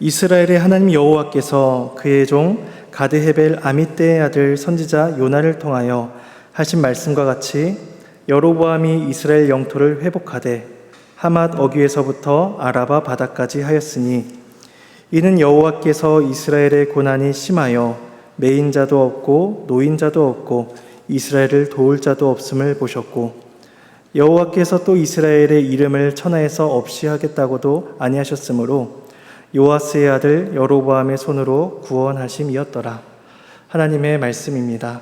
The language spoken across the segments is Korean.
이스라엘의 하나님 여호와께서 그의 종 가드헤벨 아미떼의 아들 선지자 요나를 통하여 하신 말씀과 같이 여로보암이 이스라엘 영토를 회복하되 하맛 어귀에서부터 아라바 바다까지 하였으니 이는 여호와께서 이스라엘의 고난이 심하여 매인자도 없고 노인자도 없고 이스라엘을 도울 자도 없음을 보셨고 여호와께서 또 이스라엘의 이름을 천하에서 없이 하겠다고도 아니하셨으므로 요아스의 아들 여로보암의 손으로 구원하심이었더라. 하나님의 말씀입니다.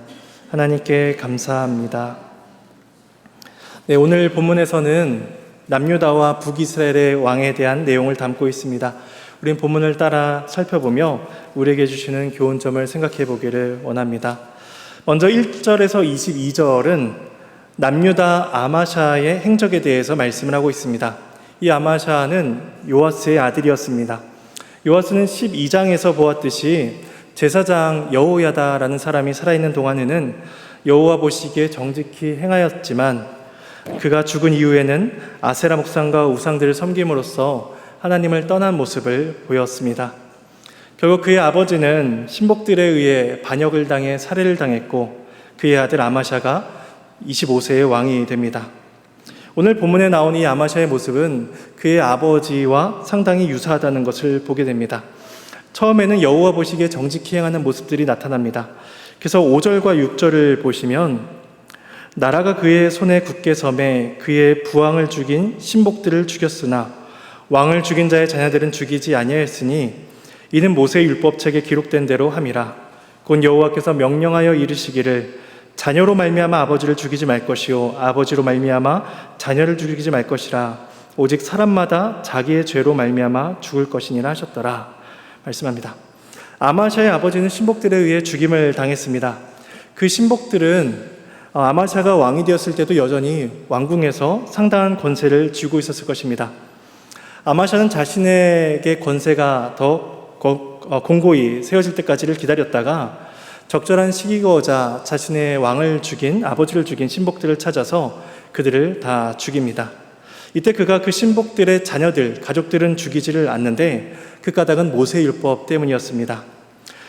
하나님께 감사합니다. 네, 오늘 본문에서는 남유다와 북이스라엘의 왕에 대한 내용을 담고 있습니다. 우린 본문을 따라 살펴보며 우리에게 주시는 교훈점을 생각해 보기를 원합니다. 먼저 1절에서 22절은 남유다 아마샤의 행적에 대해서 말씀을 하고 있습니다. 이 아마샤는 요아스의 아들이었습니다. 요아스는 12장에서 보았듯이 제사장 여호야다라는 사람이 살아있는 동안에는 여호와 보시기에 정직히 행하였지만 그가 죽은 이후에는 아세라 목상과 우상들을 섬김으로써 하나님을 떠난 모습을 보였습니다. 결국 그의 아버지는 신복들에 의해 반역을 당해 살해를 당했고 그의 아들 아마샤가 25세의 왕이 됩니다. 오늘 본문에 나온 이 아마샤의 모습은 그의 아버지와 상당히 유사하다는 것을 보게 됩니다. 처음에는 여호와 보시기에 정직히 행하는 모습들이 나타납니다. 그래서 5절과 6절을 보시면 나라가 그의 손에 굳게 섬에 그의 부왕을 죽인 신복들을 죽였으나 왕을 죽인 자의 자녀들은 죽이지 아니하였으니 이는 모세의 율법책에 기록된 대로 함이라. 곧 여호와께서 명령하여 이르시기를 자녀로 말미암아 아버지를 죽이지 말 것이요 아버지로 말미암아 자녀를 죽이지 말 것이라. 오직 사람마다 자기의 죄로 말미암아 죽을 것이니라 하셨더라 말씀합니다. 아마샤의 아버지는 신복들에 의해 죽임을 당했습니다. 그 신복들은 아마샤가 왕이 되었을 때도 여전히 왕궁에서 상당한 권세를 쥐고 있었을 것입니다. 아마샤는 자신에게 권세가 더 공고히 세워질 때까지를 기다렸다가 적절한 시기가 자신의 왕을 죽인, 아버지를 죽인 신복들을 찾아서 그들을 다 죽입니다. 이때 그가 그 신복들의 자녀들, 가족들은 죽이지를 않는데 그 까닭은 모세율법 때문이었습니다.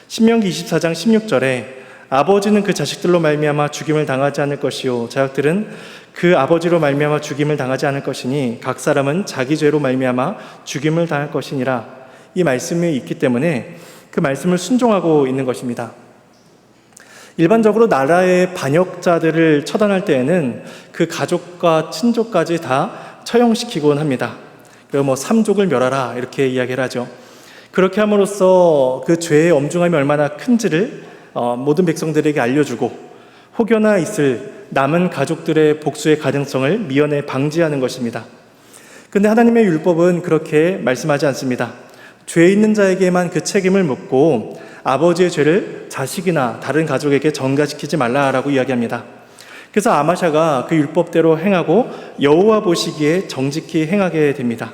신명기 24장 16절에 아버지는 그 자식들로 말미암아 죽임을 당하지 않을 것이요 자식들은 그 아버지로 말미암아 죽임을 당하지 않을 것이니 각 사람은 자기 죄로 말미암아 죽임을 당할 것이니라. 이 말씀이 있기 때문에 그 말씀을 순종하고 있는 것입니다. 일반적으로 나라의 반역자들을 처단할 때에는 그 가족과 친족까지 다 처형시키곤 합니다. 그리고 삼족을 멸하라 이렇게 이야기를 하죠. 그렇게 함으로써 그 죄의 엄중함이 얼마나 큰지를 모든 백성들에게 알려주고 혹여나 있을 남은 가족들의 복수의 가능성을 미연에 방지하는 것입니다. 그런데 하나님의 율법은 그렇게 말씀하지 않습니다. 죄 있는 자에게만 그 책임을 묻고 아버지의 죄를 자식이나 다른 가족에게 전가시키지 말라라고 이야기합니다. 그래서 아마샤가 그 율법대로 행하고 여호와 보시기에 정직히 행하게 됩니다.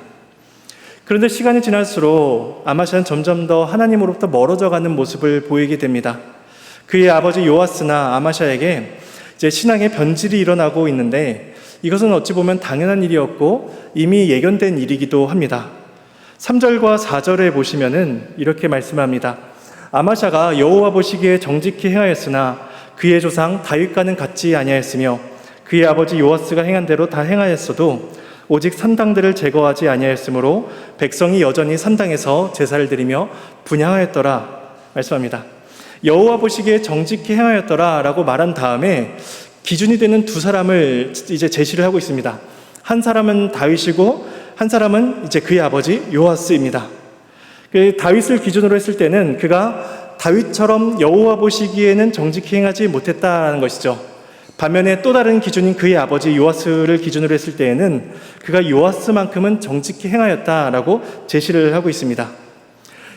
그런데 시간이 지날수록 아마샤는 점점 더 하나님으로부터 멀어져가는 모습을 보이게 됩니다. 그의 아버지 요아스나 아마샤에게 이제 신앙의 변질이 일어나고 있는데 이것은 어찌 보면 당연한 일이었고 이미 예견된 일이기도 합니다. 3절과 4절에 보시면은 이렇게 말씀합니다. 아마샤가 여호와 보시기에 정직히 행하였으나 그의 조상 다윗과는 같지 아니하였으며 그의 아버지 요아스가 행한 대로 다 행하였어도 오직 산당들을 제거하지 아니하였으므로 백성이 여전히 산당에서 제사를 드리며 분향하였더라 말씀합니다. 여호와 보시기에 정직히 행하였더라 라고 말한 다음에 기준이 되는 두 사람을 이제 제시를 하고 있습니다. 한 사람은 다윗이고 한 사람은 이제 그의 아버지 요아스입니다. 다윗을 기준으로 했을 때는 그가 다윗처럼 여호와 보시기에는 정직히 행하지 못했다는 것이죠. 반면에 또 다른 기준인 그의 아버지 요아스를 기준으로 했을 때에는 그가 요아스만큼은 정직히 행하였다라고 제시를 하고 있습니다.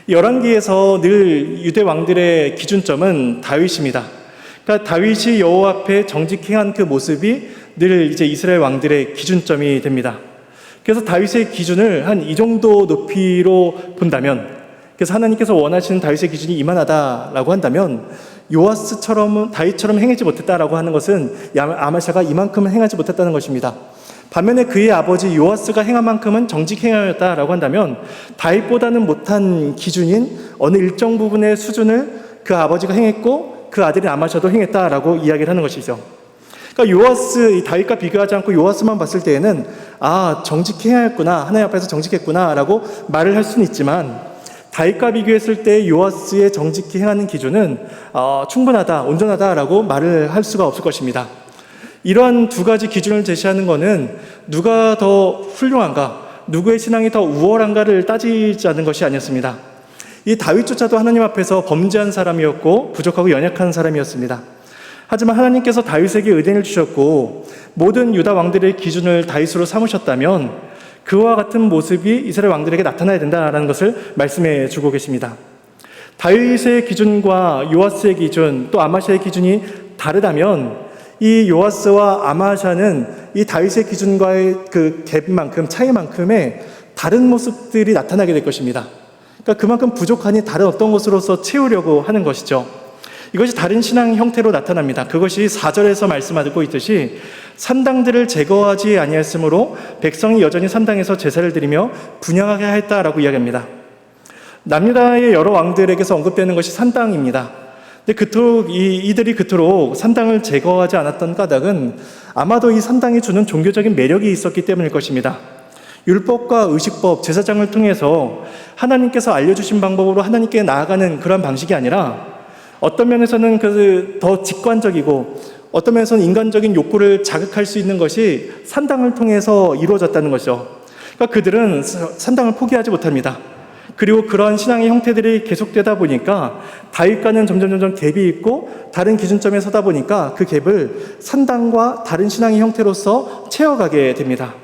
열왕기에서 늘 유대 왕들의 기준점은 다윗입니다. 그러니까 다윗이 여호와 앞에 정직히 행한 그 모습이 늘 이제 이스라엘 왕들의 기준점이 됩니다. 그래서 다윗의 기준을 한 이 정도 높이로 본다면, 그래서 하나님께서 원하시는 다윗의 기준이 이만하다라고 한다면 요아스처럼 다윗처럼 행하지 못했다라고 하는 것은 아마샤가 이만큼은 행하지 못했다는 것입니다. 반면에 그의 아버지 요아스가 행한 만큼은 정직히 행하였다라고 한다면 다윗보다는 못한 기준인 어느 일정 부분의 수준을 그 아버지가 행했고 그 아들인 아마샤도 행했다라고 이야기를 하는 것이죠. 그러니까 요아스, 다윗과 비교하지 않고 요아스만 봤을 때에는 정직히 행하였구나, 하나님 앞에서 정직했구나라고 말을 할 수는 있지만 다윗과 비교했을 때 요아스의 정직히 행하는 기준은 충분하다, 온전하다라고 말을 할 수가 없을 것입니다. 이러한 두 가지 기준을 제시하는 것은 누가 더 훌륭한가, 누구의 신앙이 더 우월한가를 따지자는 것이 아니었습니다. 이 다윗조차도 하나님 앞에서 범죄한 사람이었고 부족하고 연약한 사람이었습니다. 하지만 하나님께서 다윗에게 은혜를 주셨고 모든 유다 왕들의 기준을 다윗으로 삼으셨다면 그와 같은 모습이 이스라엘 왕들에게 나타나야 된다는 것을 말씀해 주고 계십니다. 다윗의 기준과 요아스의 기준, 또 아마샤의 기준이 다르다면 이 요아스와 아마샤는 이 다윗의 기준과의 그 갭만큼, 차이만큼의 다른 모습들이 나타나게 될 것입니다. 그러니까 그만큼 부족하니 다른 어떤 것으로서 채우려고 하는 것이죠. 이것이 다른 신앙 형태로 나타납니다. 그것이 4절에서 말씀하고 있듯이 산당들을 제거하지 아니하였으므로 백성이 여전히 산당에서 제사를 드리며 분향하게 하였다라고 이야기합니다. 남유다의 여러 왕들에게서 언급되는 것이 산당입니다. 근데 그토록 이들이 그토록 산당을 제거하지 않았던 까닭은 아마도 이 산당이 주는 종교적인 매력이 있었기 때문일 것입니다. 율법과 의식법, 제사장을 통해서 하나님께서 알려주신 방법으로 하나님께 나아가는 그런 방식이 아니라 어떤 면에서는 더 직관적이고 어떤 면에서는 인간적인 욕구를 자극할 수 있는 것이 산당을 통해서 이루어졌다는 것이죠. 그러니까 그들은 산당을 포기하지 못합니다. 그리고 그러한 신앙의 형태들이 계속되다 보니까 다윗과는 점점 갭이 있고 다른 기준점에 서다 보니까 그 갭을 산당과 다른 신앙의 형태로서 채워가게 됩니다.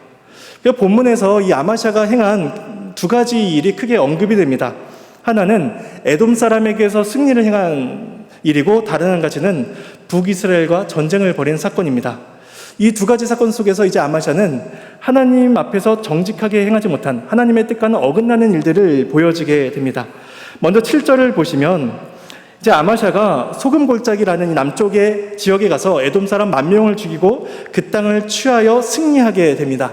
본문에서 이 아마샤가 행한 두 가지 일이 크게 언급이 됩니다. 하나는 에돔 사람에게서 승리를 행한 일이고 다른 한 가지는 북이스라엘과 전쟁을 벌인 사건입니다. 이 두 가지 사건 속에서 이제 아마샤는 하나님 앞에서 정직하게 행하지 못한 하나님의 뜻과는 어긋나는 일들을 보여지게 됩니다. 먼저 7절을 보시면 이제 아마샤가 소금골짜기라는 남쪽의 지역에 가서 에돔 사람 10,000명을 죽이고 그 땅을 취하여 승리하게 됩니다.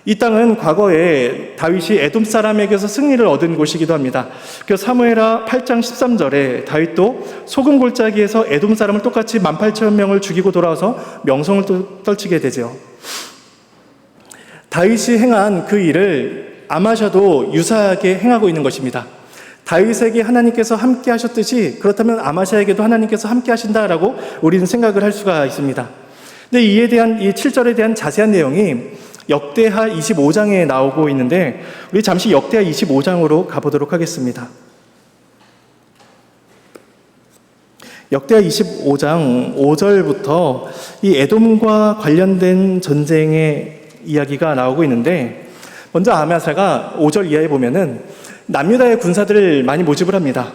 이 땅은 과거에 다윗이 에돔 사람에게서 승리를 얻은 곳이기도 합니다. 그래서 사무엘하 8장 13절에 다윗도 소금골짜기에서 에돔 사람을 똑같이 18,000명을 죽이고 돌아와서 명성을 떨치게 되죠. 다윗이 행한 그 일을 아마샤도 유사하게 행하고 있는 것입니다. 다윗에게 하나님께서 함께 하셨듯이 그렇다면 아마샤에게도 하나님께서 함께 하신다라고 우리는 생각을 할 수가 있습니다. 근데 이에 대한 이 7절에 대한 자세한 내용이 역대하 25장에 나오고 있는데 우리 잠시 역대하 25장으로 가보도록 하겠습니다. 역대하 25장 5절부터 이 에돔과 관련된 전쟁의 이야기가 나오고 있는데 먼저 아마샤가 5절 이하에 보면은 남유다의 군사들을 많이 모집을 합니다.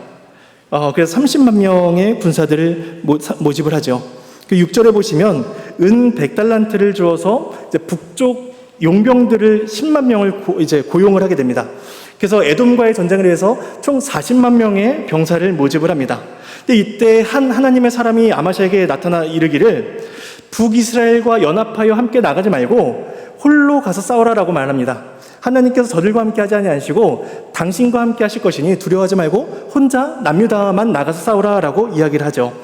그래서 30만 명의 군사들을 모집을 하죠. 그 6절에 보시면 은 100달란트를 주어서 이제 북쪽 용병들을 10만 명을 고용을 하게 됩니다. 그래서 에돔과의 전쟁을 위해서 총 40만 명의 병사를 모집을 합니다. 근데 이때 한 하나님의 사람이 아마샤에게 나타나 이르기를 북이스라엘과 연합하여 함께 나가지 말고 홀로 가서 싸우라라고 말합니다. 하나님께서 저들과 함께 하지 아니하시고 당신과 함께 하실 것이니 두려워하지 말고 혼자 남유다만 나가서 싸우라라고 이야기를 하죠.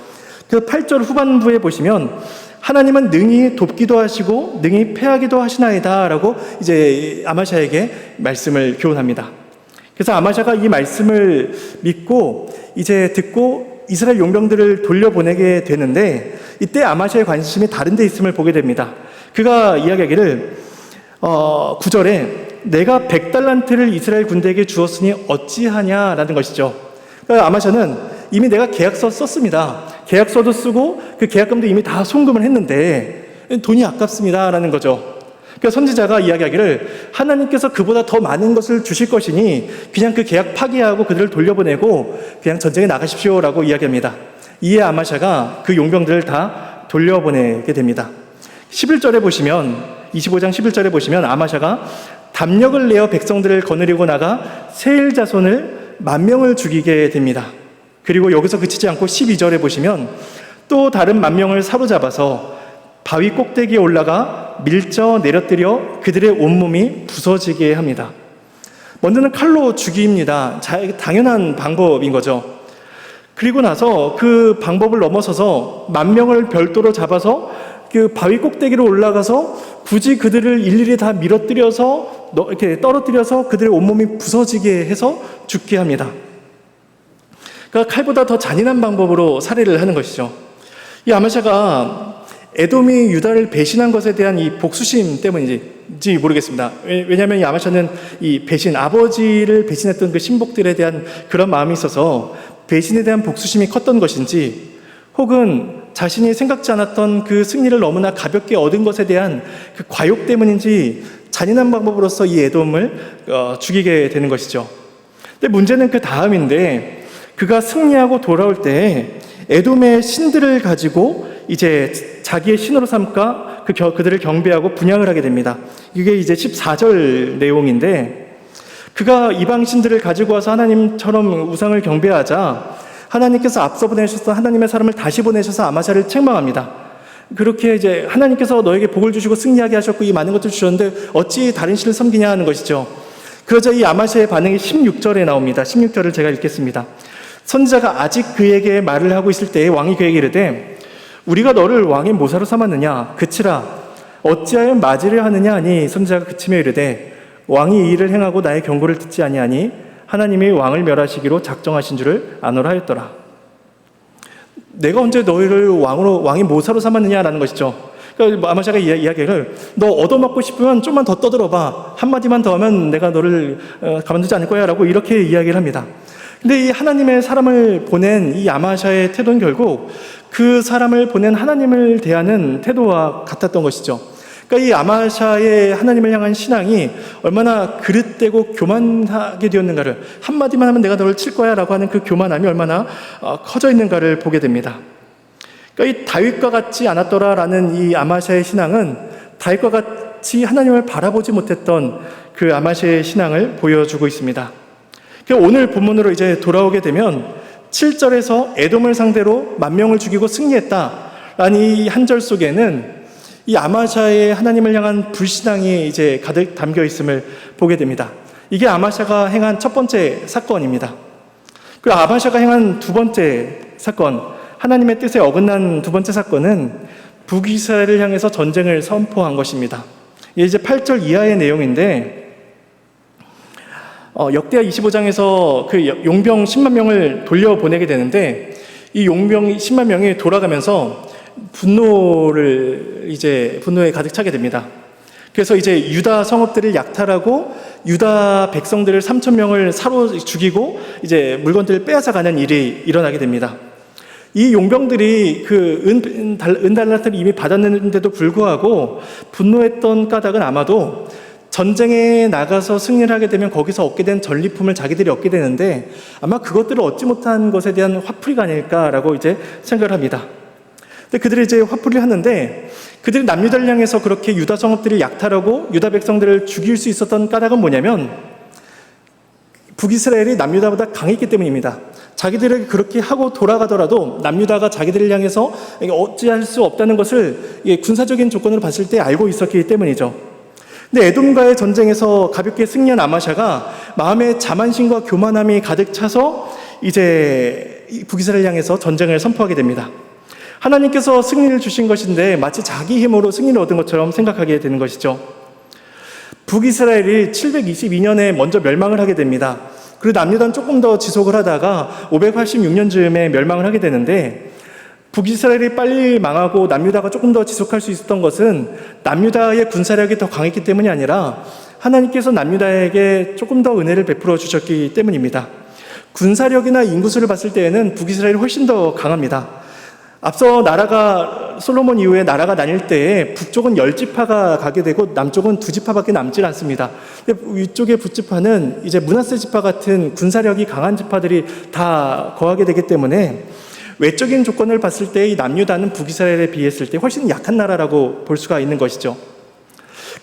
그 8절 후반부에 보시면 하나님은 능히 돕기도 하시고 능히 패하기도 하시나이다 라고 이제 아마샤에게 말씀을 교훈합니다. 그래서 아마샤가 이 말씀을 믿고 이제 듣고 이스라엘 용병들을 돌려보내게 되는데 이때 아마샤의 관심이 다른 데 있음을 보게 됩니다. 그가 이야기하기를 9절에 내가 100달란트를 이스라엘 군대에게 주었으니 어찌하냐라는 것이죠. 그러니까 아마샤는 이미 내가 계약서 썼습니다. 계약서도 쓰고 그 계약금도 이미 다 송금을 했는데 돈이 아깝습니다라는 거죠. 그러니까 선지자가 이야기하기를 하나님께서 그보다 더 많은 것을 주실 것이니 그냥 그 계약 파기하고 그들을 돌려보내고 그냥 전쟁에 나가십시오라고 이야기합니다. 이에 아마샤가 그 용병들을 다 돌려보내게 됩니다. 11절에 보시면 25장 11절에 보시면 아마샤가 담력을 내어 백성들을 거느리고 나가 세일 자손을 10,000명을 죽이게 됩니다. 그리고 여기서 그치지 않고 12절에 보시면 또 다른 10,000명을 사로잡아서 바위 꼭대기에 올라가 밀저 내려뜨려 그들의 온몸이 부서지게 합니다. 먼저는 칼로 죽입니다. 당연한 방법인 거죠. 그리고 나서 그 방법을 넘어서서 10,000명을 별도로 잡아서 그 바위 꼭대기로 올라가서 굳이 그들을 일일이 다 밀어뜨려서 이렇게 떨어뜨려서 그들의 온몸이 부서지게 해서 죽게 합니다. 그러니까 칼보다 더 잔인한 방법으로 살해를 하는 것이죠. 이 아마샤가 에돔이 유다를 배신한 것에 대한 이 복수심 때문인지 모르겠습니다. 왜냐하면 이 아마샤는 이 아버지를 배신했던 그 신복들에 대한 그런 마음이 있어서 배신에 대한 복수심이 컸던 것인지, 혹은 자신이 생각지 않았던 그 승리를 너무나 가볍게 얻은 것에 대한 그 과욕 때문인지 잔인한 방법으로서 이 에돔을 죽이게 되는 것이죠. 근데 문제는 그 다음인데, 그가 승리하고 돌아올 때 에돔의 신들을 가지고 이제 자기의 신으로 삼까 그들을 경배하고 분향을 하게 됩니다. 이게 이제 14절 내용인데, 그가 이방 신들을 가지고 와서 하나님처럼 우상을 경배하자 하나님께서 앞서 보내셔서 하나님의 사람을 다시 보내셔서 아마샤를 책망합니다. 그렇게 이제 하나님께서 너에게 복을 주시고 승리하게 하셨고 이 많은 것을 주셨는데 어찌 다른 신을 섬기냐 하는 것이죠. 그러자 이 아마샤의 반응이 16절에 나옵니다. 16절을 제가 읽겠습니다. 선지자가 아직 그에게 말을 하고 있을 때에 왕이 그에게 이르되 우리가 너를 왕의 모사로 삼았느냐 그치라 어찌하여 맞으려 하느냐 하니 선지자가 그치며 이르되 왕이 이 일을 행하고 나의 경고를 듣지 아니하니 하나님이 왕을 멸하시기로 작정하신 줄을 아노라 하였더라. 내가 언제 너희를 왕의 모사로 삼았느냐라는 것이죠. 그러니까 아마샤가 이야기를 너 얻어먹고 싶으면 좀만 더 떠들어봐. 한마디만 더 하면 내가 너를 가만두지 않을 거야 라고 이렇게 이야기를 합니다. 근데 이 하나님의 사람을 보낸 이 아마샤의 태도는 결국 그 사람을 보낸 하나님을 대하는 태도와 같았던 것이죠. 그러니까 이 아마샤의 하나님을 향한 신앙이 얼마나 그릇되고 교만하게 되었는가를, 한마디만 하면 내가 너를 칠 거야 라고 하는 그 교만함이 얼마나 커져 있는가를 보게 됩니다. 그러니까 이 다윗과 같지 않았더라라는 이 아마샤의 신앙은 다윗과 같이 하나님을 바라보지 못했던 그 아마샤의 신앙을 보여주고 있습니다. 오늘 본문으로 이제 돌아오게 되면 7절에서 에돔을 상대로 10,000명을 죽이고 승리했다라는 이 한 절 속에는 이 아마샤의 하나님을 향한 불신앙이 이제 가득 담겨 있음을 보게 됩니다. 이게 아마샤가 행한 첫 번째 사건입니다. 그리고 아마샤가 행한 두 번째 사건, 하나님의 뜻에 어긋난 두 번째 사건은 북이스라엘을 향해서 전쟁을 선포한 것입니다. 이게 이제 8절 이하의 내용인데, 역대하 25장에서 그 용병 10만 명을 돌려보내게 되는데, 이 용병 10만 명이 돌아가면서 분노에 가득 차게 됩니다. 그래서 이제 유다 성읍들을 약탈하고 유다 백성들을 3,000명을 사로 죽이고 이제 물건들을 빼앗아가는 일이 일어나게 됩니다. 이 용병들이 그 은달란트를 이미 받았는데도 불구하고 분노했던 까닭은 아마도 전쟁에 나가서 승리를 하게 되면 거기서 얻게 된 전리품을 자기들이 얻게 되는데 아마 그것들을 얻지 못한 것에 대한 화풀이가 아닐까라고 이제 생각을 합니다. 근데 그들이 이제 화풀이를 하는데, 그들이 남유다를 향해서 그렇게 유다 성읍들을 약탈하고 유다 백성들을 죽일 수 있었던 까닭은 뭐냐면 북이스라엘이 남유다보다 강했기 때문입니다. 자기들에게 그렇게 하고 돌아가더라도 남유다가 자기들을 향해서 어찌할 수 없다는 것을 군사적인 조건으로 봤을 때 알고 있었기 때문이죠. 근데 에돔과의 전쟁에서 가볍게 승리한 아마샤가 마음에 자만심과 교만함이 가득 차서 이제 북이스라엘 향해서 전쟁을 선포하게 됩니다. 하나님께서 승리를 주신 것인데 마치 자기 힘으로 승리를 얻은 것처럼 생각하게 되는 것이죠. 북이스라엘이 722년에 먼저 멸망을 하게 됩니다. 그리고 남유다는 조금 더 지속을 하다가 586년쯤에 멸망을 하게 되는데, 북이스라엘이 빨리 망하고 남유다가 조금 더 지속할 수 있었던 것은 남유다의 군사력이 더 강했기 때문이 아니라 하나님께서 남유다에게 조금 더 은혜를 베풀어 주셨기 때문입니다. 군사력이나 인구수를 봤을 때에는 북이스라엘이 훨씬 더 강합니다. 앞서 나라가 솔로몬 이후에 나라가 나뉠 때에 북쪽은 10지파가 가게 되고 남쪽은 2지파밖에 남질 않습니다. 근데 위쪽의 북지파는 이제 므낫세 지파 같은 군사력이 강한 지파들이 다 거하게 되기 때문에 외적인 조건을 봤을 때 이 남유다는 북이스라엘에 비했을 때 훨씬 약한 나라라고 볼 수가 있는 것이죠.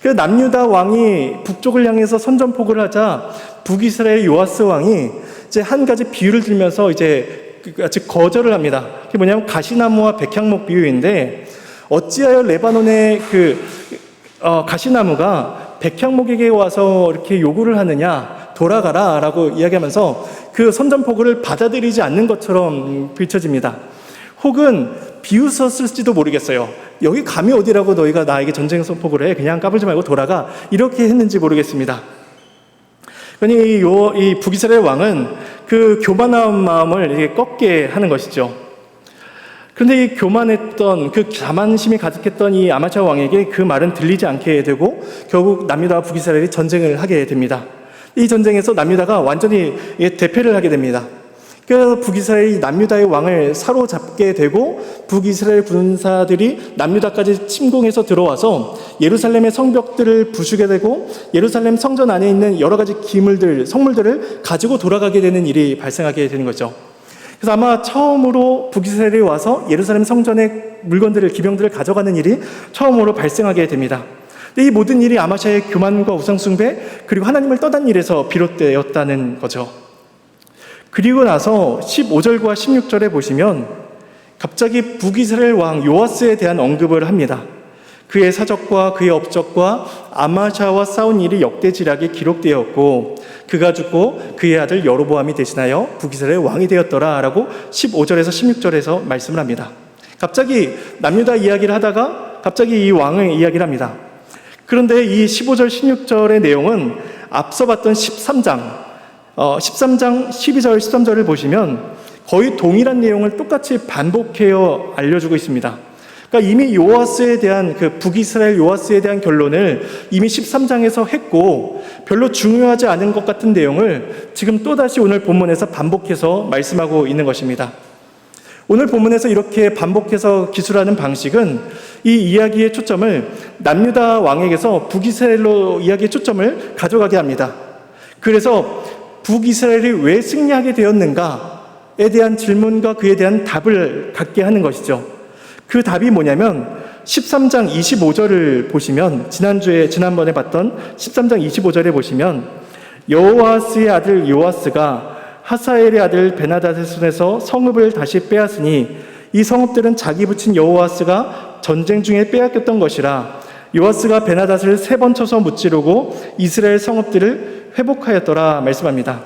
그래서 남유다 왕이 북쪽을 향해서 선전포고를 하자 북이스라엘 요아스 왕이 이제 한 가지 비유를 들면서 이제 즉 거절을 합니다. 그게 뭐냐면 가시나무와 백향목 비유인데, 어찌하여 레바논의 가시나무가 백향목에게 와서 이렇게 요구를 하느냐, 돌아가라 라고 이야기하면서 그 선전포고를 받아들이지 않는 것처럼 비춰집니다. 혹은 비웃었을지도 모르겠어요. 여기 감이 어디라고 너희가 나에게 전쟁 선포를 해, 그냥 까불지 말고 돌아가, 이렇게 했는지 모르겠습니다. 그러니 이 북이스라엘 왕은 그 교만한 마음을 이렇게 꺾게 하는 것이죠. 그런데 이 교만했던, 그 자만심이 가득했던 이 아마샤 왕에게 그 말은 들리지 않게 되고 결국 남유다와 북이스라엘이 전쟁을 하게 됩니다. 이 전쟁에서 남유다가 완전히 대패를 하게 됩니다. 그래서 북이스라엘이 남유다의 왕을 사로잡게 되고 북이스라엘 군사들이 남유다까지 침공해서 들어와서 예루살렘의 성벽들을 부수게 되고 예루살렘 성전 안에 있는 여러 가지 기물들, 성물들을 가지고 돌아가게 되는 일이 발생하게 되는 거죠. 그래서 아마 처음으로 북이스라엘이 와서 예루살렘 성전의 물건들을, 기병들을 가져가는 일이 처음으로 발생하게 됩니다. 이 모든 일이 아마샤의 교만과 우상숭배 그리고 하나님을 떠난 일에서 비롯되었다는 거죠. 그리고 나서 15절과 16절에 보시면 갑자기 북이스라엘 왕 요아스에 대한 언급을 합니다. 그의 사적과 그의 업적과 아마샤와 싸운 일이 역대지략에 기록되었고 그가 죽고 그의 아들 여로보암이 대신하여 북이스라엘 왕이 되었더라 라고 15절에서 16절에서 말씀을 합니다. 갑자기 남유다 이야기를 하다가 갑자기 이 왕의 이야기를 합니다. 그런데 이 15절 16절의 내용은 앞서 봤던 13장 12절 13절을 보시면 거의 동일한 내용을 똑같이 반복해요 알려주고 있습니다. 그러니까 이미 요아스에 대한 북이스라엘 요아스에 대한 결론을 이미 13장에서 했고 별로 중요하지 않은 것 같은 내용을 지금 또다시 오늘 본문에서 반복해서 말씀하고 있는 것입니다. 오늘 본문에서 이렇게 반복해서 기술하는 방식은 이 이야기의 초점을 남유다 왕에게서 북이스라엘로 이야기의 초점을 가져가게 합니다. 그래서 북이스라엘이 왜 승리하게 되었는가에 대한 질문과 그에 대한 답을 갖게 하는 것이죠. 그 답이 뭐냐면 13장 25절을 보시면 지난번에 봤던 13장 25절에 보시면 여호아스의 아들 요아스가 하사엘의 아들 베나닷의 손에서 성읍을 다시 빼앗으니 이 성읍들은 자기 붙인 여호아스가 전쟁 중에 빼앗겼던 것이라 요아스가 베나닷을 3번 쳐서 무찌르고 이스라엘 성읍들을 회복하였더라 말씀합니다.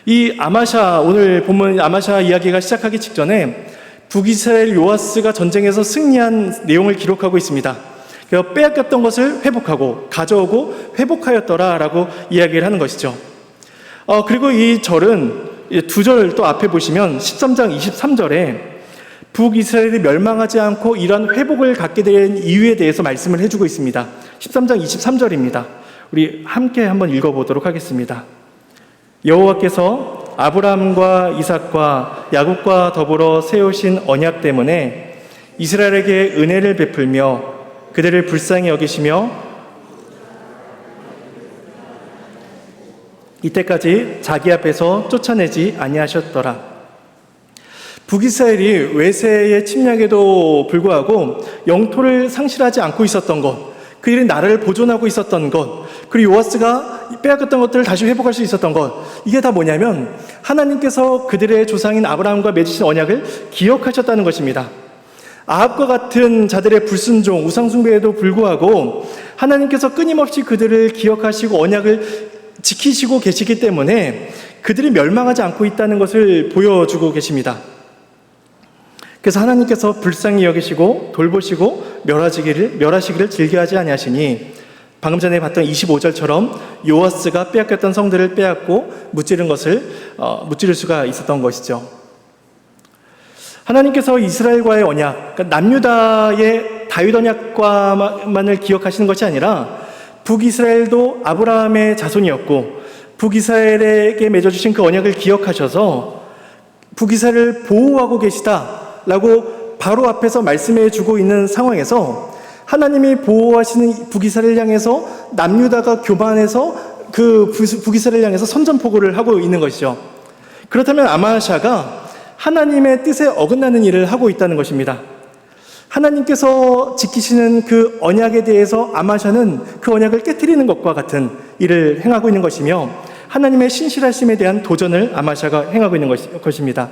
이 아마샤, 오늘 본문 아마샤 이야기가 시작하기 직전에 북이스라엘 요아스가 전쟁에서 승리한 내용을 기록하고 있습니다. 그래서 빼앗겼던 것을 회복하고 가져오고 회복하였더라 라고 이야기를 하는 것이죠. 그리고 이 절은 2절 또 앞에 보시면 13장 23절에 북이스라엘이 멸망하지 않고 이러한 회복을 갖게 된 이유에 대해서 말씀을 해주고 있습니다. 13장 23절입니다. 우리 함께 한번 읽어보도록 하겠습니다. 여호와께서 아브라함과 이삭과 야곱과 더불어 세우신 언약 때문에 이스라엘에게 은혜를 베풀며 그들을 불쌍히 여기시며 이때까지 자기 앞에서 쫓아내지 아니하셨더라. 북이스라엘이 외세의 침략에도 불구하고 영토를 상실하지 않고 있었던 것, 그들이 나라를 보존하고 있었던 것, 그리고 요아스가 빼앗겼던 것들을 다시 회복할 수 있었던 것, 이게 다 뭐냐면 하나님께서 그들의 조상인 아브라함과 맺으신 언약을 기억하셨다는 것입니다. 아합과 같은 자들의 불순종, 우상숭배에도 불구하고 하나님께서 끊임없이 그들을 기억하시고 언약을 지키시고 계시기 때문에 그들이 멸망하지 않고 있다는 것을 보여주고 계십니다. 그래서 하나님께서 불쌍히 여기시고 돌보시고 멸하시기를 즐겨하지 아니하시니 방금 전에 봤던 25절처럼 요아스가 빼앗겼던 성들을 빼앗고 무찌를 수가 있었던 것이죠. 하나님께서 이스라엘과의 언약, 그러니까 남유다의 다윗 언약과만을 기억하시는 것이 아니라 북이스라엘도 아브라함의 자손이었고 북이스라엘에게 맺어주신 그 언약을 기억하셔서 북이스라엘을 보호하고 계시다라고 바로 앞에서 말씀해 주고 있는 상황에서 하나님이 보호하시는 북이스라엘을 향해서 남유다가 교만해서 그 북이스라엘을 향해서 선전포고를 하고 있는 것이죠. 그렇다면 아마샤가 하나님의 뜻에 어긋나는 일을 하고 있다는 것입니다. 하나님께서 지키시는 그 언약에 대해서 아마샤는 그 언약을 깨트리는 것과 같은 일을 행하고 있는 것이며 하나님의 신실하심에 대한 도전을 아마샤가 행하고 있는 것입니다.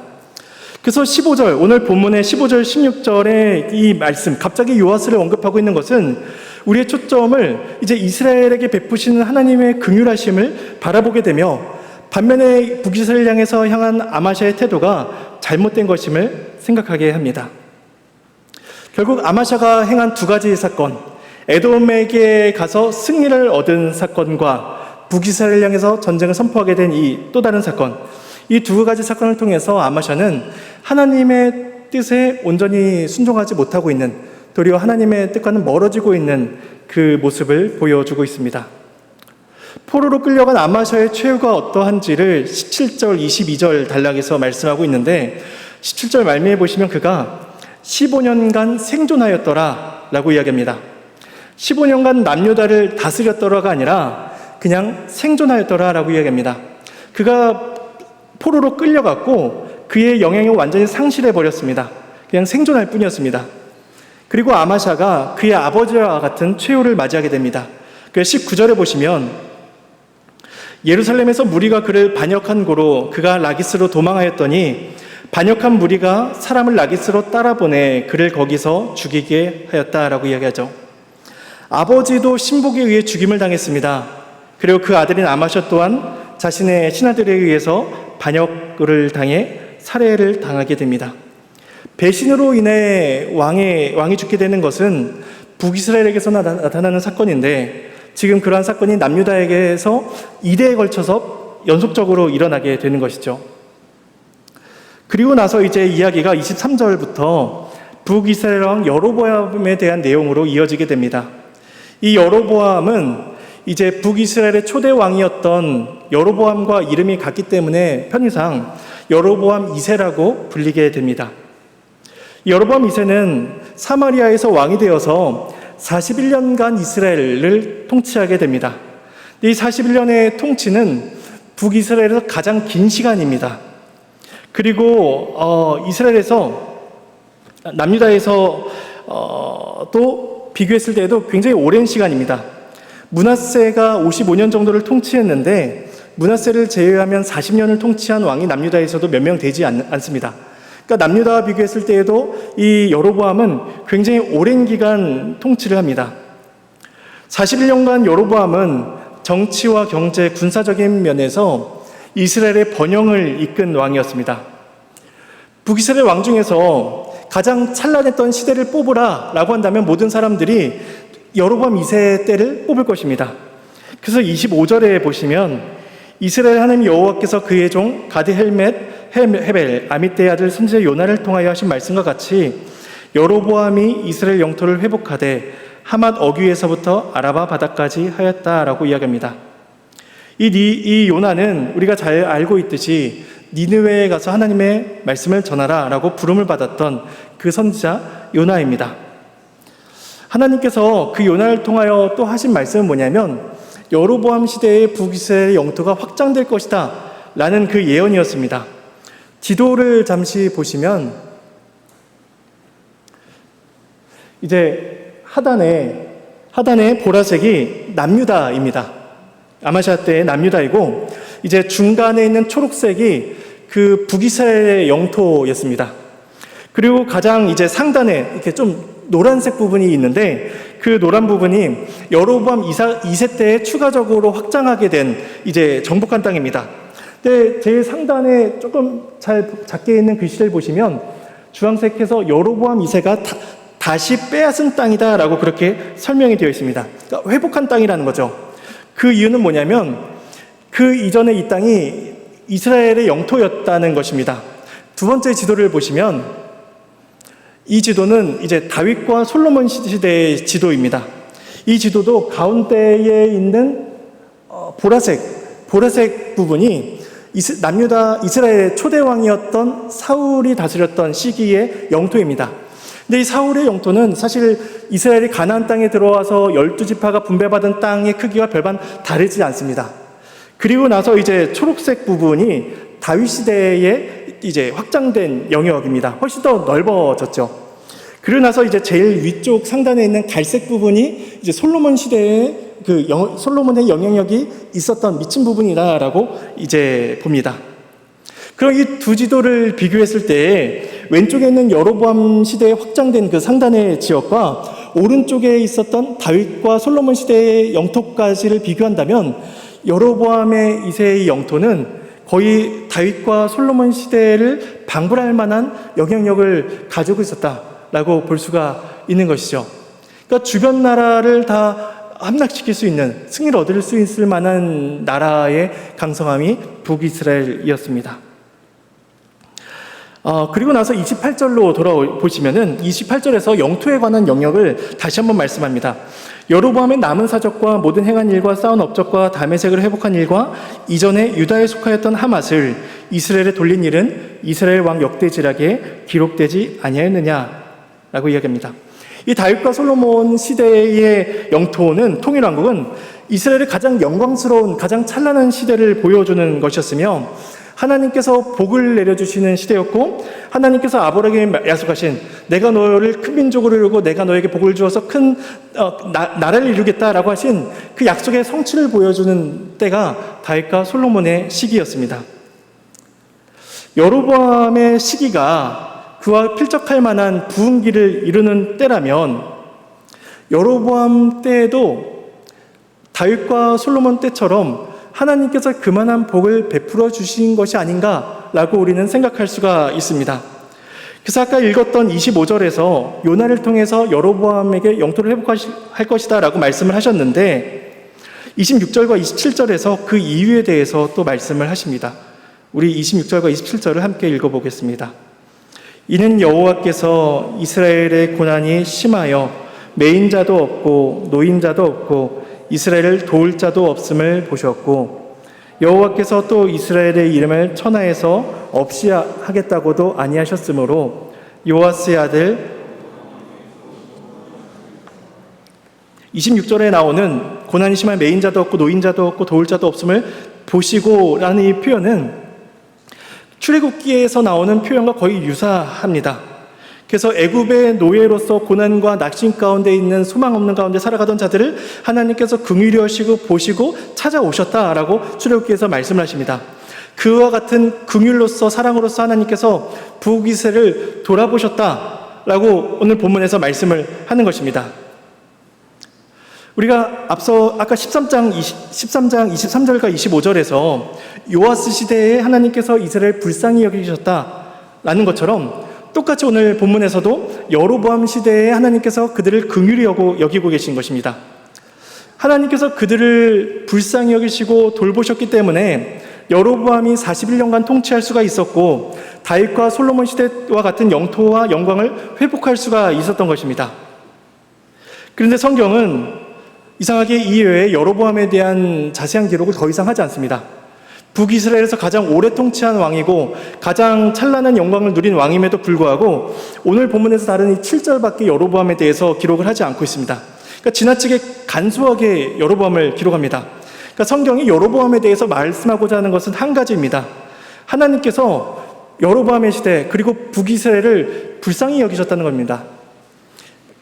그래서 15절, 오늘 본문의 15절, 16절의 이 말씀, 갑자기 요아스를 언급하고 있는 것은 우리의 초점을 이제 이스라엘에게 베푸시는 하나님의 긍휼하심을 바라보게 되며, 반면에 북이스라엘 향해서 향한 아마샤의 태도가 잘못된 것임을 생각하게 합니다. 결국 아마샤가 행한 두 가지 사건, 에돔에게 가서 승리를 얻은 사건과 북이스라엘 향해서 전쟁을 선포하게 된 이 또 다른 사건, 이 두 가지 사건을 통해서 아마샤는 하나님의 뜻에 온전히 순종하지 못하고 있는, 도리어 하나님의 뜻과는 멀어지고 있는 그 모습을 보여주고 있습니다. 포로로 끌려간 아마샤의 최후가 어떠한지를 17절, 22절 단락에서 말씀하고 있는데, 17절 말미에 보시면 그가 15년간 생존하였더라 라고 이야기합니다. 15년간 남유다를 다스렸더라가 아니라 그냥 생존하였더라 라고 이야기합니다. 그가 포로로 끌려갔고 그의 영향을 완전히 상실해버렸습니다. 그냥 생존할 뿐이었습니다. 그리고 아마샤가 그의 아버지와 같은 최후를 맞이하게 됩니다. 그래서 19절에 보시면 예루살렘에서 무리가 그를 반역한 고로 그가 라기스로 도망하였더니 반역한 무리가 사람을 라기스로 따라보내 그를 거기서 죽이게 하였다라고 이야기하죠. 아버지도 신복에 의해 죽임을 당했습니다. 그리고 그 아들인 아마샤 또한 자신의 신하들에 의해서 반역을 당해 살해를 당하게 됩니다. 배신으로 인해 왕이 죽게 되는 것은 북이스라엘에게서 나타나는 사건인데, 지금 그러한 사건이 남유다에게서 2대에 걸쳐서 연속적으로 일어나게 되는 것이죠. 그리고 나서 이제 이야기가 23절부터 북이스라엘 왕 여로보암에 대한 내용으로 이어지게 됩니다. 이 여로보암은 이제 북이스라엘의 초대 왕이었던 여로보암과 이름이 같기 때문에 편의상 여로보암 2세라고 불리게 됩니다. 여로보암 2세는 사마리아에서 왕이 되어서 41년간 이스라엘을 통치하게 됩니다. 이 41년의 통치는 북이스라엘에서 가장 긴 시간입니다. 그리고 남유다에서 또 비교했을 때에도 굉장히 오랜 시간입니다. 므낫세가 55년 정도를 통치했는데 므낫세를 제외하면 40년을 통치한 왕이 남유다에서도 몇 명 되지 않습니다. 그러니까 남유다와 비교했을 때에도 이 여로보암은 굉장히 오랜 기간 통치를 합니다. 41년간 여로보암은 정치와 경제, 군사적인 면에서 이스라엘의 번영을 이끈 왕이었습니다. 북이스라엘 왕 중에서 가장 찬란했던 시대를 뽑으라 라고 한다면 모든 사람들이 여로보암 2세 때를 뽑을 것입니다. 그래서 25절에 보시면 이스라엘 하나님 여호와께서 그의 종 가드 헤벨 아미떼의 아들 선지자 요나를 통하여 하신 말씀과 같이 여로보암이 이스라엘 영토를 회복하되 하맛 어귀에서부터 아라바 바다까지 하였다라고 이야기합니다. 이 요나는 우리가 잘 알고 있듯이 니느웨에 가서 하나님의 말씀을 전하라 라고 부름을 받았던 그 선지자 요나입니다. 하나님께서 그 요나를 통하여 또 하신 말씀은 뭐냐면 여로보암 시대의 북이스라엘의 영토가 확장될 것이다 라는 그 예언이었습니다. 지도를 잠시 보시면 이제 하단에 보라색이 남유다입니다. 아마샤 때의 남유다이고 이제 중간에 있는 초록색이 그 북이스라엘의 영토였습니다. 그리고 가장 이제 상단에 이렇게 좀 노란색 부분이 있는데 그 노란 부분이 여로보암 2세 때에 추가적으로 확장하게 된 이제 정복한 땅입니다. 근데 제일 상단에 조금 작게 있는 글씨를 보시면 주황색해서 여로보암 2세가 다시 빼앗은 땅이다라고 그렇게 설명이 되어 있습니다. 그러니까 회복한 땅이라는 거죠. 그 이유는 뭐냐면 그 이전에 이 땅이 이스라엘의 영토였다는 것입니다. 두 번째 지도를 보시면 이 지도는 이제 다윗과 솔로몬 시대의 지도입니다. 이 지도도 가운데에 있는 보라색 부분이 이스라엘의 초대 왕이었던 사울이 다스렸던 시기의 영토입니다. 근데 이 사울의 영토는 사실 이스라엘이 가나안 땅에 들어와서 12지파가 분배받은 땅의 크기와 별반 다르지 않습니다. 그리고 나서 이제 초록색 부분이 다윗 시대에 이제 확장된 영역입니다. 훨씬 더 넓어졌죠. 그리고 나서 이제 제일 위쪽 상단에 있는 갈색 부분이 이제 솔로몬 시대에 솔로몬의 영향력이 있었던 미친 부분이다라고 이제 봅니다. 그럼 이 두 지도를 비교했을 때 왼쪽에 있는 여로보암 시대에 확장된 그 상단의 지역과 오른쪽에 있었던 다윗과 솔로몬 시대의 영토까지를 비교한다면 여로보암의 2세의 영토는 거의 다윗과 솔로몬 시대를 방불할 만한 영향력을 가지고 있었다라고 볼 수가 있는 것이죠. 그러니까 주변 나라를 다 함락시킬 수 있는, 승리를 얻을 수 있을 만한 나라의 강성함이 북이스라엘이었습니다. 그리고 나서 28절로 돌아보시면은 28절에서 영토에 관한 영역을 다시 한번 말씀합니다. 여로보암의 남은 사적과 모든 행한 일과 쌓은 업적과 다메섹을 회복한 일과 이전에 유다에 속하였던 하맛을 이스라엘에 돌린 일은 이스라엘 왕 역대지락에 기록되지 아니하였느냐라고 이야기합니다. 이 다윗과 솔로몬 시대의 영토는, 통일왕국은 이스라엘의 가장 영광스러운, 가장 찬란한 시대를 보여주는 것이었으며 하나님께서 복을 내려주시는 시대였고, 하나님께서 아브라함에게 약속하신 내가 너를 큰 민족으로 이루고 내가 너에게 복을 주어서 큰 나라를 이루겠다라고 하신 그 약속의 성취를 보여주는 때가 다윗과 솔로몬의 시기였습니다. 여로보암의 시기가 그와 필적할 만한 부흥기를 이루는 때라면 여로보암 때에도 다윗과 솔로몬 때처럼 하나님께서 그만한 복을 베풀어 주신 것이 아닌가라고 우리는 생각할 수가 있습니다. 그래서 아까 읽었던 25절에서 요나를 통해서 여로보암에게 영토를 회복할 것이다 라고 말씀을 하셨는데 26절과 27절에서 그 이유에 대해서 또 말씀을 하십니다. 우리 26절과 27절을 함께 읽어보겠습니다. 이는 여호와께서 이스라엘의 고난이 심하여 매인자도 없고 노인자도 없고 이스라엘을 도울 자도 없음을 보셨고 여호와께서 또 이스라엘의 이름을 천하에서 없이 하겠다고도 아니하셨으므로 요아스의 아들 26절에 나오는 고난이 심한 매인자도 없고 노인자도 없고 도울 자도 없음을 보시고 라는 이 표현은 출애굽기에서 나오는 표현과 거의 유사합니다. 그래서 애굽의 노예로서 고난과 낙심 가운데 있는 소망 없는 가운데 살아가던 자들을 하나님께서 긍휼히 여시고 보시고 찾아오셨다라고 출애굽기에서 말씀을 하십니다. 그와 같은 긍휼로서 사랑으로서 하나님께서 북이스라엘을 돌아보셨다라고 오늘 본문에서 말씀을 하는 것입니다. 우리가 앞서 아까 13장 23절과 25절에서 요아스 시대에 하나님께서 이스라엘 불쌍히 여기셨다라는 것처럼 똑같이 오늘 본문에서도 여로보암 시대에 하나님께서 그들을 긍휼히 여기고 계신 것입니다. 하나님께서 그들을 불쌍히 여기시고 돌보셨기 때문에 여로보암이 41년간 통치할 수가 있었고 다윗과 솔로몬 시대와 같은 영토와 영광을 회복할 수가 있었던 것입니다. 그런데 성경은 이상하게 이외에 여로보암에 대한 자세한 기록을 더 이상 하지 않습니다. 북이스라엘에서 가장 오래 통치한 왕이고 가장 찬란한 영광을 누린 왕임에도 불구하고 오늘 본문에서 다른 이 7절밖에 여로보암에 대해서 기록을 하지 않고 있습니다. 그러니까 지나치게 간소하게 여로보암을 기록합니다. 그러니까 성경이 여로보암에 대해서 말씀하고자 하는 것은 한 가지입니다. 하나님께서 여로보암의 시대 그리고 북이스라엘을 불쌍히 여기셨다는 겁니다.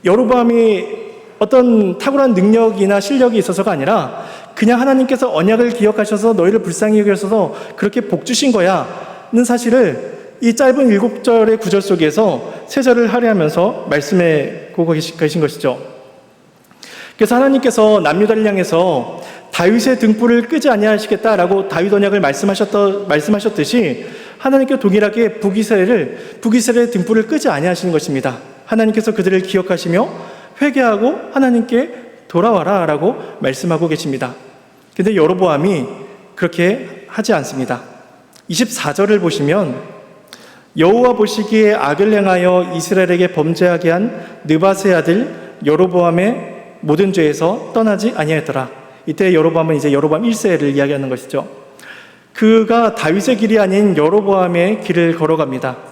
여로보암이 어떤 탁월한 능력이나 실력이 있어서가 아니라 그냥 하나님께서 언약을 기억하셔서 너희를 불쌍히 여기셔서 그렇게 복 주신 거야는 사실을 이 짧은 7절의 구절 속에서 3절을 할애하면서 말씀하고 계신 것이죠. 그래서 하나님께서 남유다를 향해서 다윗의 등불을 끄지 아니하시겠다라고 다윗 언약을 말씀하셨듯이 하나님께서 동일하게 북이스라엘의 등불을 끄지 아니하시는 것입니다. 하나님께서 그들을 기억하시며 회개하고 하나님께 돌아와라 라고 말씀하고 계십니다. 근데 여로보암이 그렇게 하지 않습니다. 24절을 보시면 여호와 보시기에 악을 행하여 이스라엘에게 범죄하게 한 느밧의 아들 여로보암의 모든 죄에서 떠나지 아니하였더라. 이때 여로보암은 이제 여로보암 1세를 이야기하는 것이죠. 그가 다윗의 길이 아닌 여로보암의 길을 걸어갑니다.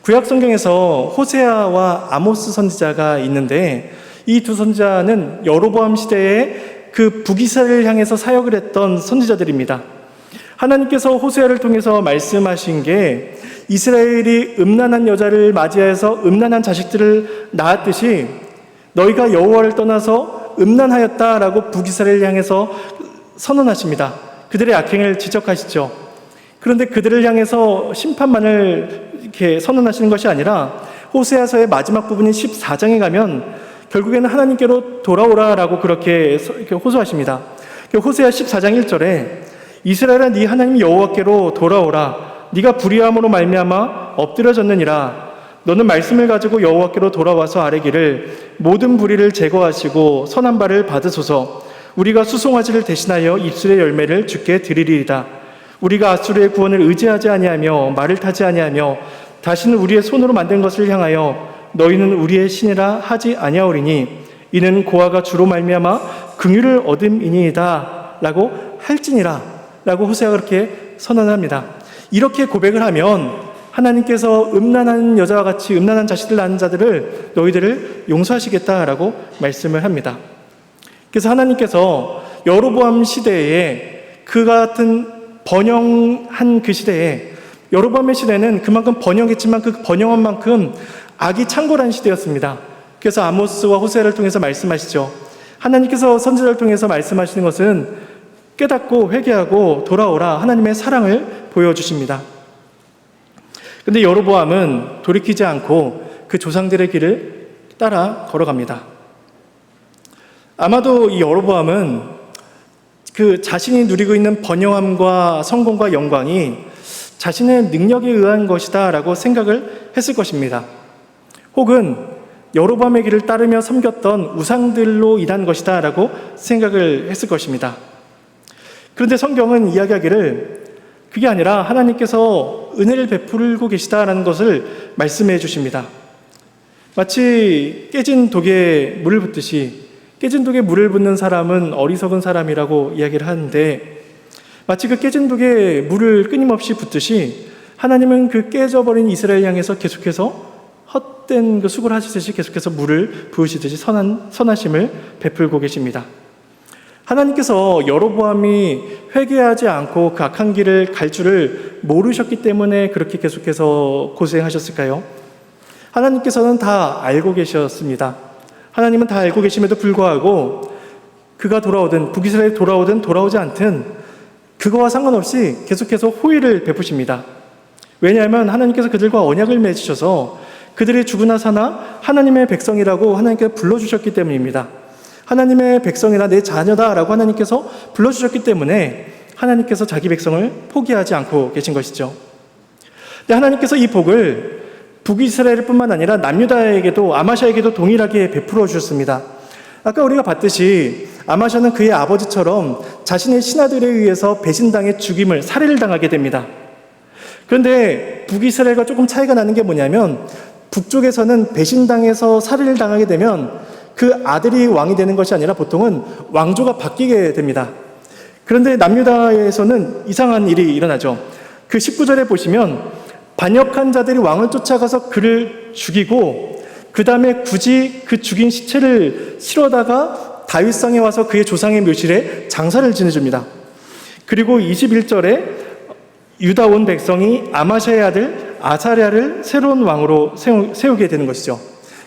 구약 성경에서 호세아와 아모스 선지자가 있는데 이 두 선지자는 여로보암 시대에 그 북이스라엘을 향해서 사역을 했던 선지자들입니다. 하나님께서 호세아를 통해서 말씀하신 게 이스라엘이 음란한 여자를 맞이해서 음란한 자식들을 낳았듯이 너희가 여호와를 떠나서 음란하였다라고 북이스라엘을 향해서 선언하십니다. 그들의 악행을 지적하시죠. 그런데 그들을 향해서 심판만을 이렇게 선언하시는 것이 아니라 호세아서의 마지막 부분인 14장에 가면 결국에는 하나님께로 돌아오라라고 그렇게 호소하십니다. 호세아 14장 1절에 이스라엘아 네 하나님 여호와께로 돌아오라. 네가 불의함으로 말미암아 엎드려졌느니라. 너는 말씀을 가지고 여호와께로 돌아와서 아뢰기를 모든 불의를 제거하시고 선한 바를 받으소서. 우리가 수송아지를 대신하여 입술의 열매를 주께 드리리이다. 우리가 아수르의 구원을 의지하지 아니하며 말을 타지 아니하며 다시는 우리의 손으로 만든 것을 향하여 너희는 우리의 신이라 하지 아니하오리니 이는 고아가 주로 말미암아 긍휼을 얻음이니이다 라고 할지니라 라고 호세아가 그렇게 선언합니다. 이렇게 고백을 하면 하나님께서 음란한 여자와 같이 음란한 자식을 낳은 자들을 너희들을 용서하시겠다라고 말씀을 합니다. 그래서 하나님께서 여로보암 시대에 그 같은 번영한 그 시대에 여로보암의 시대는 그만큼 번영했지만 그 번영한 만큼 악이 창궐한 시대였습니다. 그래서 아모스와 호세아를 통해서 말씀하시죠. 하나님께서 선지자를 통해서 말씀하시는 것은 깨닫고 회개하고 돌아오라 하나님의 사랑을 보여주십니다. 그런데 여로보암은 돌이키지 않고 그 조상들의 길을 따라 걸어갑니다. 아마도 이 여로보암은 그 자신이 누리고 있는 번영함과 성공과 영광이 자신의 능력에 의한 것이다 라고 생각을 했을 것입니다. 혹은 여로보암의 길을 따르며 섬겼던 우상들로 인한 것이다 라고 생각을 했을 것입니다. 그런데 성경은 이야기하기를 그게 아니라 하나님께서 은혜를 베풀고 계시다라는 것을 말씀해 주십니다. 마치 깨진 독에 물을 붓듯이 깨진 독에 물을 붓는 사람은 어리석은 사람이라고 이야기를 하는데 마치 그 깨진 독에 물을 끊임없이 붓듯이 하나님은 그 깨져버린 이스라엘 향해서 계속해서 헛된 그 수고를 하시듯이 계속해서 물을 부으시듯이 선하심을 베풀고 계십니다. 하나님께서 여로보암이 회개하지 않고 그 악한 길을 갈 줄을 모르셨기 때문에 그렇게 계속해서 고생하셨을까요? 하나님께서는 다 알고 계셨습니다. 하나님은 다 알고 계심에도 불구하고 그가 돌아오든 북이스라엘이 돌아오든 돌아오지 않든 그거와 상관없이 계속해서 호의를 베푸십니다. 왜냐하면 하나님께서 그들과 언약을 맺으셔서 그들이 죽으나 사나 하나님의 백성이라고 하나님께서 불러주셨기 때문입니다. 하나님의 백성이나 내 자녀다라고 하나님께서 불러주셨기 때문에 하나님께서 자기 백성을 포기하지 않고 계신 것이죠. 근데 하나님께서 이 복을 북이스라엘뿐만 아니라 남유다에게도 아마샤에게도 동일하게 베풀어 주셨습니다. 아까 우리가 봤듯이 아마샤는 그의 아버지처럼 자신의 신하들에 의해서 배신당해 죽임을 살해를 당하게 됩니다. 그런데 북이스라엘과 조금 차이가 나는 게 뭐냐면 북쪽에서는 배신당해서 살해를 당하게 되면 그 아들이 왕이 되는 것이 아니라 보통은 왕조가 바뀌게 됩니다. 그런데 남유다에서는 이상한 일이 일어나죠. 그 19절에 보시면 반역한 자들이 왕을 쫓아가서 그를 죽이고 그 다음에 굳이 그 죽인 시체를 실어다가 다윗성에 와서 그의 조상의 묘실에 장사를 지내줍니다. 그리고 21절에 유다 온 백성이 아마샤의 아들 아사랴를 새로운 왕으로 세우게 되는 것이죠.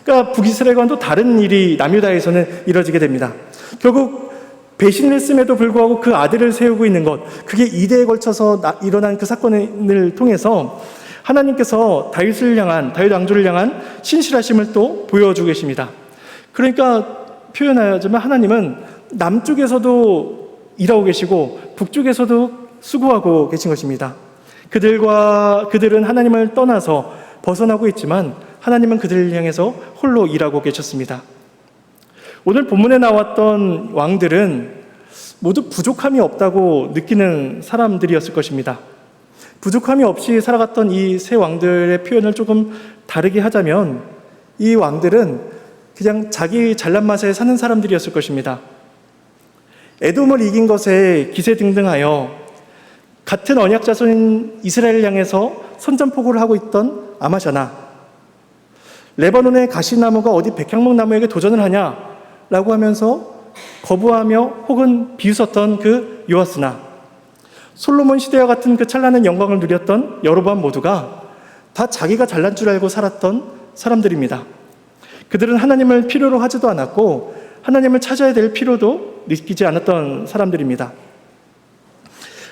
그러니까 북이스라엘과는 또 다른 일이 남유다에서는 이루어지게 됩니다. 결국 배신을 했음에도 불구하고 그 아들을 세우고 있는 것, 그게 이대에 걸쳐서 일어난 그 사건을 통해서 하나님께서 다윗 왕조를 향한 신실하심을 또 보여주고 계십니다. 그러니까 표현하자면 하나님은 남쪽에서도 일하고 계시고 북쪽에서도 수고하고 계신 것입니다. 그들은 하나님을 떠나서 벗어나고 있지만 하나님은 그들을 향해서 홀로 일하고 계셨습니다. 오늘 본문에 나왔던 왕들은 모두 부족함이 없다고 느끼는 사람들이었을 것입니다. 부족함이 없이 살아갔던 이 세 왕들의 표현을 조금 다르게 하자면 이 왕들은 그냥 자기 잘난 맛에 사는 사람들이었을 것입니다. 에돔을 이긴 것에 기세등등하여 같은 언약 자손인 이스라엘을 향해서 선전포고를 하고 있던 아마샤나 레바논의 가시나무가 어디 백향목나무에게 도전을 하냐라고 하면서 거부하며 혹은 비웃었던 그 요아스나 솔로몬 시대와 같은 그 찬란한 영광을 누렸던 여로보암 모두가 다 자기가 잘난 줄 알고 살았던 사람들입니다. 그들은 하나님을 필요로 하지도 않았고 하나님을 찾아야 될 필요도 느끼지 않았던 사람들입니다.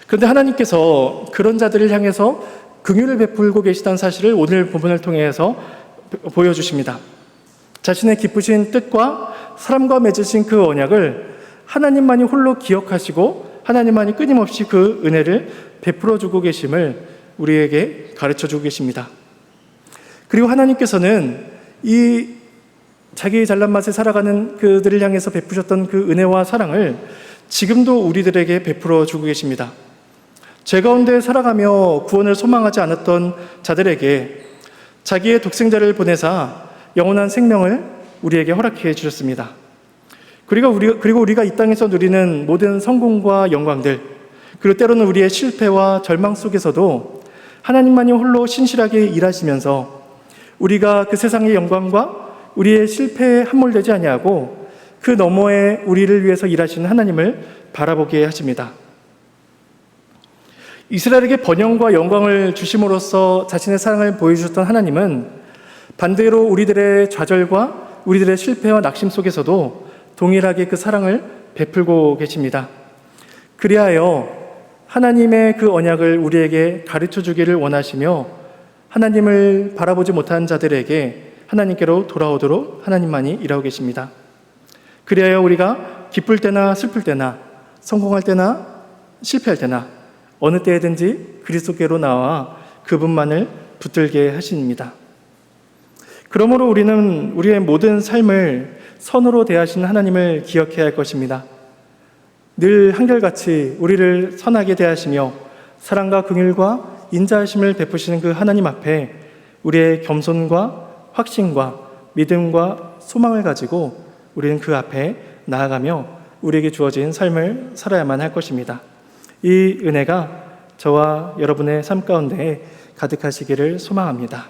그런데 하나님께서 그런 자들을 향해서 긍휼을 베풀고 계시다는 사실을 오늘 본문을 통해서 보여주십니다. 자신의 기쁘신 뜻과 사람과 맺으신 그 언약을 하나님만이 홀로 기억하시고 하나님만이 끊임없이 그 은혜를 베풀어 주고 계심을 우리에게 가르쳐 주고 계십니다. 그리고 하나님께서는 이 자기 잘난 맛에 살아가는 그들을 향해서 베푸셨던 그 은혜와 사랑을 지금도 우리들에게 베풀어 주고 계십니다. 죄 가운데 살아가며 구원을 소망하지 않았던 자들에게 자기의 독생자를 보내사 영원한 생명을 우리에게 허락해 주셨습니다. 그리고 우리가 이 땅에서 누리는 모든 성공과 영광들, 그리고 때로는 우리의 실패와 절망 속에서도 하나님만이 홀로 신실하게 일하시면서 우리가 그 세상의 영광과 우리의 실패에 함몰되지 아니하고 그 너머에 우리를 위해서 일하시는 하나님을 바라보게 하십니다. 이스라엘에게 번영과 영광을 주심으로써 자신의 사랑을 보여주셨던 하나님은 반대로 우리들의 좌절과 우리들의 실패와 낙심 속에서도 동일하게 그 사랑을 베풀고 계십니다. 그리하여 하나님의 그 언약을 우리에게 가르쳐 주기를 원하시며 하나님을 바라보지 못한 자들에게 하나님께로 돌아오도록 하나님만이 일하고 계십니다. 그리하여 우리가 기쁠 때나 슬플 때나 성공할 때나 실패할 때나 어느 때에든지 그리스도께로 나와 그분만을 붙들게 하십니다. 그러므로 우리는 우리의 모든 삶을 선으로 대하시는 하나님을 기억해야 할 것입니다. 늘 한결같이 우리를 선하게 대하시며 사랑과 긍휼과 인자하심을 베푸시는 그 하나님 앞에 우리의 겸손과 확신과 믿음과 소망을 가지고 우리는 그 앞에 나아가며 우리에게 주어진 삶을 살아야만 할 것입니다. 이 은혜가 저와 여러분의 삶 가운데 가득하시기를 소망합니다.